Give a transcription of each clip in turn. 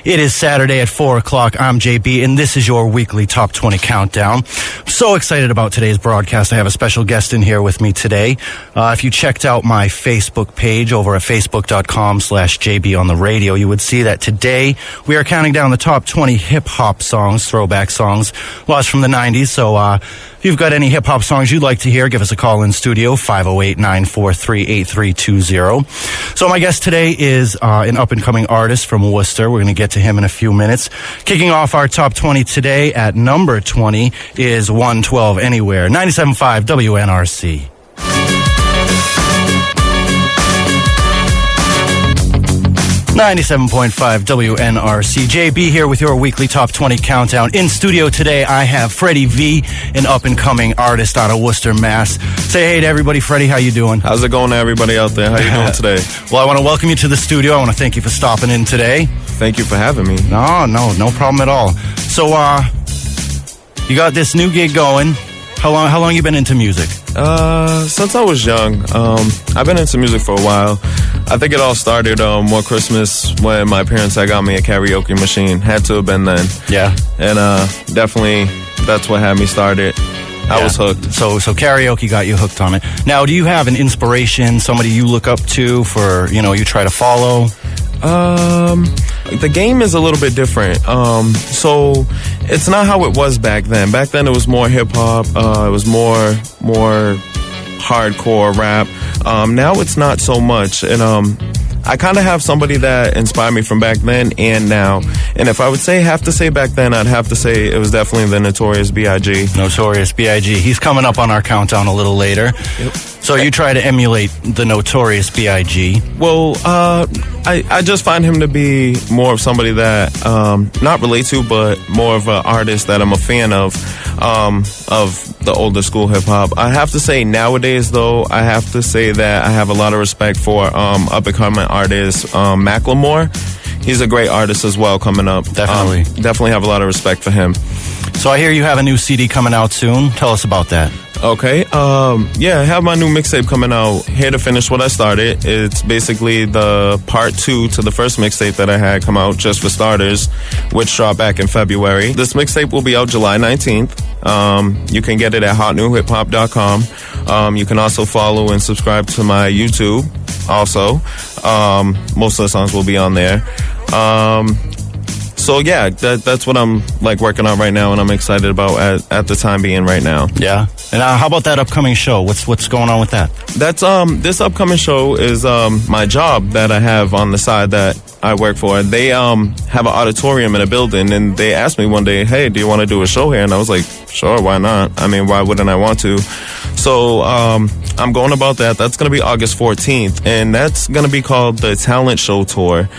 It is Saturday at 4 o'clock. I'm JB, and this is your weekly Top 20 Countdown. I'm so excited about today's broadcast. I have a special guest in here with me today. If you checked out my Facebook page over at facebook.com/JB on the radio, you would see that today we are counting down the top 20 hip-hop songs, throwback songs, lots from the 90s. So if you've got any hip-hop songs you'd like to hear, give us a call in studio, 508-943-8320. So my guest today is an up-and-coming artist from Worcester. We're going to get to him in a few minutes. Kicking off our top 20 today at number 20 is 112 Anywhere, 97.5 WNRC. 97.5 WNRC. JB here with your weekly Top 20 Countdown. In studio today, I have Freddie V, an up-and-coming artist out of Worcester, Mass. Say hey to everybody. Freddie, how you doing? How's it going to everybody out there? How you doing today? Well, I want to welcome you to the studio. I want to thank you for stopping in today. Thank you for having me. No problem at all. So, you got this new gig going. How long you been into music? Since I was young. I've been into music for a while. I think it all started one Christmas when my parents had got me a karaoke machine. Had to have been then. Yeah. And definitely that's what had me started. I was hooked. So karaoke got you hooked on it. Now, do you have an inspiration, somebody you look up to for, you try to follow? The game is a little bit different. So it's not how it was back then. Back then it was more hip hop. It was more hardcore rap. Now it's not so much. And I kind of have somebody that inspired me from back then and now. And if I would have to say back then, I'd have to say it was definitely the Notorious B.I.G. Notorious B.I.G. He's coming up on our countdown a little later. Yep. So you try to emulate the Notorious B.I.G. Well, I just find him to be more of somebody that not relate to, but more of an artist that I'm a fan of the older school hip hop. I have to say nowadays, though, I have to say that I have a lot of respect for up and coming artist Macklemore. He's a great artist as well coming up. Definitely have a lot of respect for him. So I hear you have a new CD coming out soon. Tell us about that. Okay. I have my new mixtape coming out, Here to Finish What I Started. It's basically the part 2 to the first mixtape that I had come out, Just for Starters, which dropped back in February. This mixtape will be out July 19th. You can get it at hotnewhiphop.com. You can also follow and subscribe to my YouTube also. Most of the songs will be on there. So yeah, that's what I'm working on right now, and I'm excited about at the time being right now. Yeah. And how about that upcoming show? What's going on with that? That's this upcoming show is my job that I have on the side that I work for. They have an auditorium in a building, and they asked me one day, "Hey, do you want to do a show here?" And I was like, "Sure, why not? I mean, why wouldn't I want to?" So I'm going about that. That's going to be August 14th, and that's going to be called the Talent Show Tour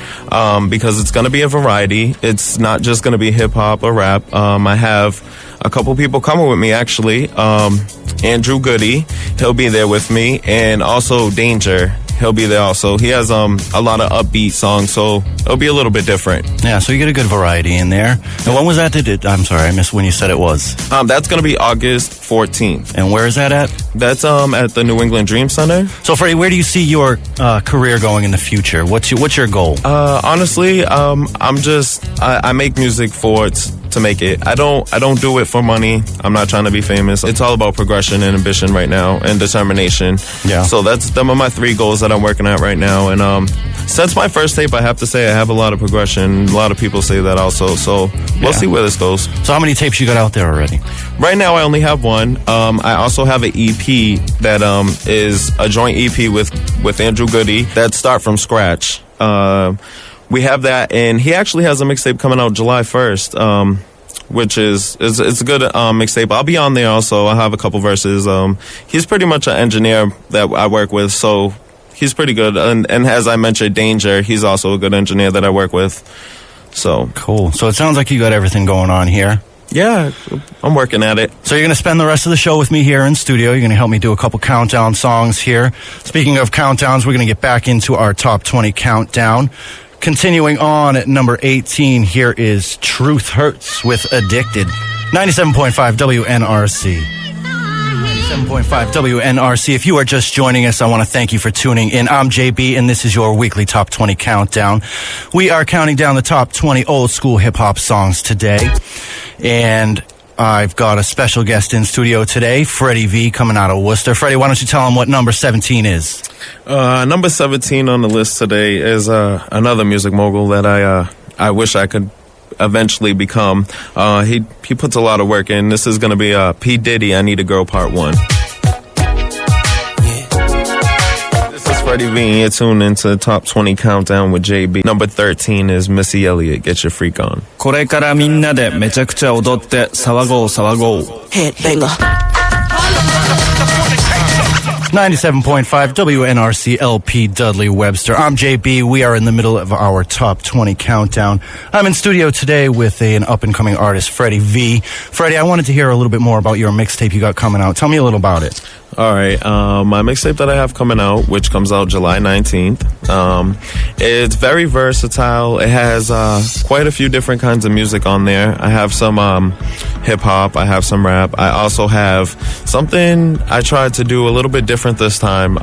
because it's going to be a variety. It's not just going to be hip hop or rap. I have a couple people coming with me, actually. Andrew Goody, he'll be there with me, and also Danger. He'll be there also. He has a lot of upbeat songs, so it'll be a little bit different. Yeah, so you get a good variety in there. And when was that? I'm sorry, I missed when you said it was. That's going to be August 14th. And where is that at? That's at the New England Dream Center. So, Freddie, where do you see your career going in the future? What's your goal? Honestly, I make music to make it. I don't do it for money. I'm not trying to be famous. It's all about progression and ambition right now and determination. Yeah. So them are my 3 goals that I'm working at right now. And since my first tape, I have to say I have a lot of progression. A lot of people say that also. So we'll see where this goes. So how many tapes you got out there already? Right now, I only have one. I also have an EP that is a joint EP with Andrew Goody that start from scratch. We have that, and he actually has a mixtape coming out July 1st, which is a good mixtape. I'll be on there also. I'll have a couple verses. He's pretty much an engineer that I work with, so he's pretty good. And as I mentioned, Danger, he's also a good engineer that I work with. So cool. So it sounds like you got everything going on here. Yeah, I'm working at it. So you're going to spend the rest of the show with me here in studio. You're going to help me do a couple countdown songs here. Speaking of countdowns, we're going to get back into our top 20 countdown. Continuing on at number 18, here is Truth Hurts with Addicted. 97.5 WNRC. 97.5 97.5 WNRC. If you are just joining us, I want to thank you for tuning in. I'm JB, and this is your weekly Top 20 Countdown. We are counting down the top 20 old school hip-hop songs today. And I've got a special guest in studio today, Freddie V, coming out of Worcester. Freddie, why don't you tell him what number 17 is? Number 17 on the list today is another music mogul that I wish I could eventually become. He puts a lot of work in. This is going to be P. Diddy, I Need a Girl Part 1. This is Freddie V, and you're tuned into the Top 20 Countdown with JB. Number 13 is Missy Elliott, Get Your Freak On. これからみんなでめちゃくちゃ踊って騒ごう騒ごう Headbanger. 97.5 WNRC LP Dudley Webster. I'm JB. We are in the middle of our top 20 countdown. I'm in studio today with an up-and-coming artist, Freddie V. Freddie, I wanted to hear a little bit more about your mixtape you got coming out. Tell me a little about it. All right, my mixtape that I have coming out, which comes out July 19th, it's very versatile. It has quite a few different kinds of music on there. I have some hip-hop, I have some rap. I also have something I tried to do a little bit different this time.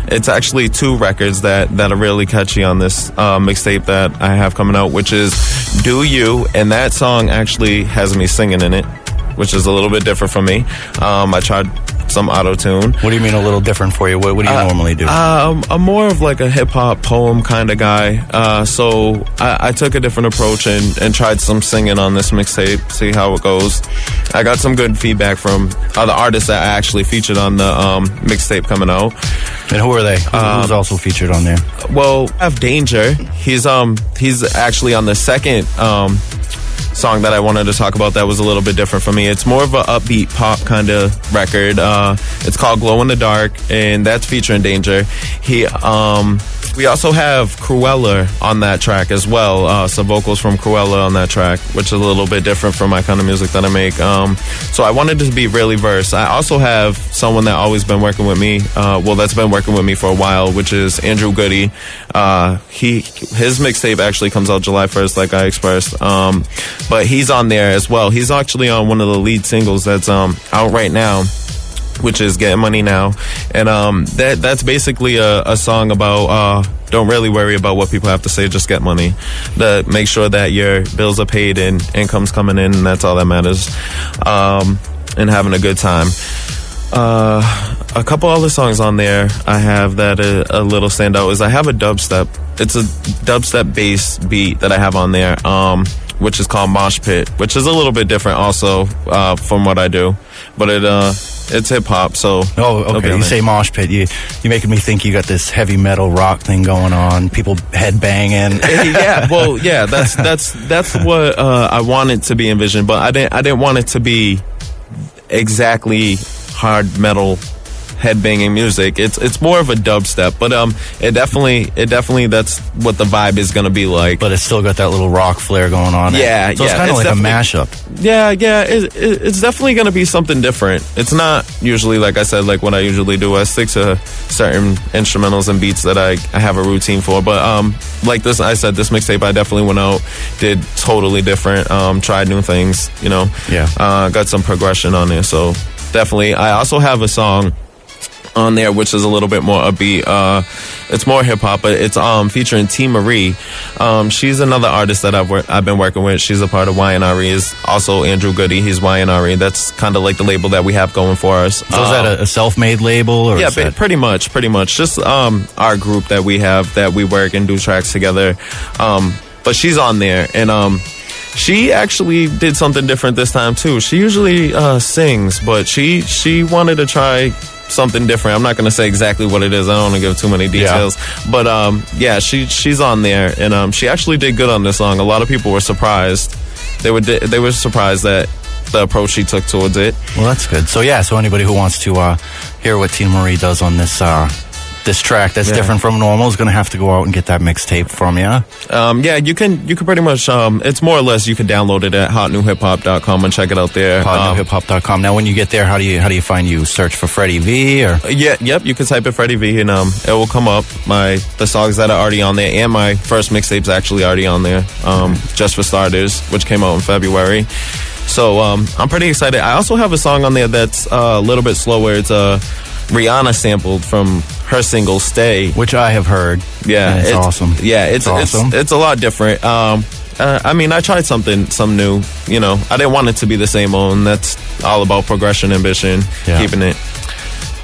It's actually two records that are really catchy on this mixtape that I have coming out, which is Do You, and that song actually has me singing in it, which is a little bit different from me. I tried some auto-tune. What do you mean a little different for you? What do you normally do? I'm more of like a hip-hop poem kind of guy. So I took a different approach and tried some singing on this mixtape, see how it goes. I got some good feedback from other artists that I actually featured on the mixtape coming out. And who are they? Who's also featured on there? Well, I have Danger. He's actually on the second song that I wanted to talk about that was a little bit different for me. It's more of an upbeat pop kind of record. It's called Glow in the Dark, and that's featuring Danger. We also have Cruella on that track as well. Some vocals from Cruella on that track, which is a little bit different from my kind of music that I make. So I wanted to be really versed. I also have someone that always been working with me, that's been working with me for a while, which is Andrew Goody. His mixtape actually comes out July 1st, like I expressed. But he's on there as well. He's actually on one of the lead singles that's out right now, which is Getting Money Now. And that's basically a song about don't really worry about what people have to say, just get money. Make sure that your bills are paid and income's coming in, and that's all that matters. And having a good time. A couple other songs on there I have that a little standout is I have a dubstep. It's a dubstep bass beat that I have on there, which is called Mosh Pit, which is a little bit different also from what I do. But it's hip-hop, so... Oh, okay. You say mosh pit. You're making me think you got this heavy metal rock thing going on, people headbanging. Yeah, that's what I wanted to be envisioned, but I didn't want it to be exactly hard metal headbanging music. It's more of a dubstep, but it definitely that's what the vibe is gonna be like. But it's still got that little rock flair going on. Yeah, so it's kind of like a mashup. Yeah, it's definitely gonna be something different. It's not usually, like I said, like what I usually do. I stick to certain instrumentals and beats that I have a routine for. But like this, I said, this mixtape I definitely went out, did totally different, tried new things. Got some progression on there. So definitely, I also have a song on there which is a little bit more upbeat. It's more hip-hop, but it's featuring T. Marie. She's another artist that I've been working with. She's a part of WNRC. Is also Andrew Goody. He's WNRC. That's kind of like the label that we have going for us. So is that a self-made label? Or yeah, pretty much. Just our group that we have, that we work and do tracks together. But she's on there, and she actually did something different this time too. She usually sings, but she wanted to try something different. I'm not going to say exactly what it is. I don't want to give too many details. Yeah. But she's on there, and she actually did good on this song. A lot of people were surprised. They were surprised that the approach she took towards it. Well, that's good. So anybody who wants to hear what Tina Marie does on this track that's different from normal is going to have to go out and get that mixtape from you. You can pretty much, it's more or less, you can download it at hotnewhiphop.com and check it out there. Hotnewhiphop.com. Now when you get there, how do you find you? Search for Freddie V or? You can type in Freddie V and it will come up. The songs that are already on there, and my first mixtape's actually already on there, Just for Starters, which came out in February. So I'm pretty excited. I also have a song on there that's a little bit slower. It's Rihanna sampled from her single "Stay," which I have heard. Yeah, it's awesome. Yeah, it's awesome. It's a lot different. I mean, I tried some new. You know, I didn't want it to be the same old. And that's all about progression, ambition, keeping it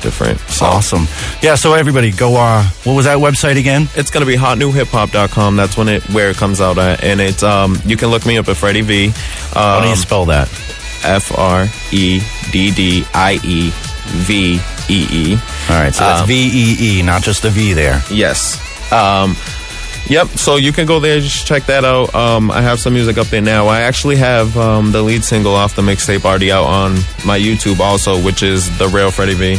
different. So. Awesome. Yeah, so everybody go, what was that website again? It's going to be hotnewhiphop.com. That's where it comes out at. And it's, you can look me up at Freddie V. How do you spell that? FREDDIEVEE. All right, so that's VEE, not just a V there. Yes. Yep, so you can go there, just check that out. I have some music up there now. I actually have the lead single off the mixtape already out on my YouTube also, which is The Real Freddie V.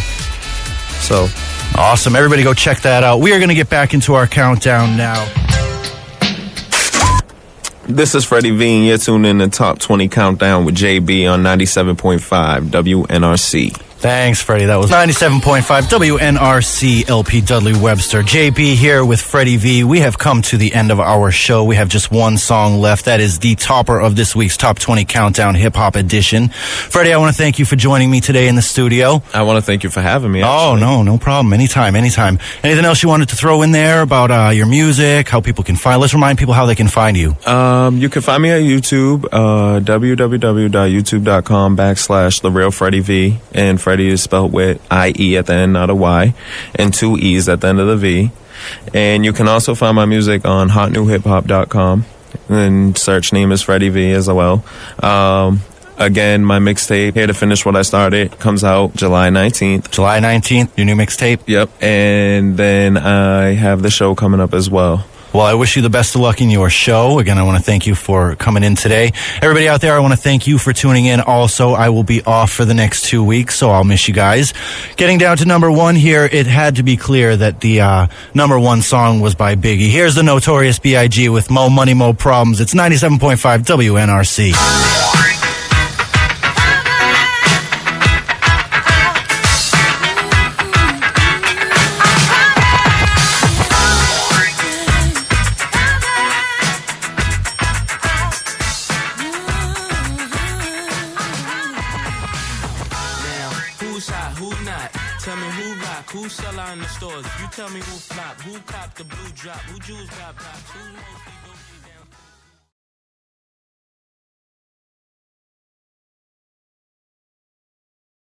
So awesome. Everybody go check that out. We are going to get back into our countdown now. This is Freddie V, and you're tuned in to Top 20 Countdown with JB on 97.5 WNRC. Thanks, Freddie. That was 97.5 WNRC LP Dudley Webster. JB here with Freddie V. We have come to the end of our show. We have just one song left. That is the topper of this week's Top 20 Countdown Hip Hop Edition. Freddie, I want to thank you for joining me today in the studio. I want to thank you for having me. Actually. Oh, no problem. Anytime. Anything else you wanted to throw in there about your music, how people can find? Let's remind people how they can find you. You can find me at YouTube, www.youtube.com/TheRealFreddieV, and Freddie is spelled with I-E at the end, not a Y, and 2 E's at the end of the V. And you can also find my music on hotnewhiphop.com, and search name is Freddie V as well. Again, my mixtape, Here to Finish What I Started, comes out July 19th. July 19th, your new mixtape? Yep. And then I have the show coming up as well. Well, I wish you the best of luck in your show. Again, I want to thank you for coming in today. Everybody out there, I want to thank you for tuning in. Also, I will be off for the next 2 weeks, so I'll miss you guys. Getting down to number one here, it had to be clear that the number one song was by Biggie. Here's the Notorious B.I.G. with Mo Money, Mo Problems. It's 97.5 WNRC. Who sell out in the stores? You tell me who flop, who cop the blue drop, who jewels got pops, who mostly do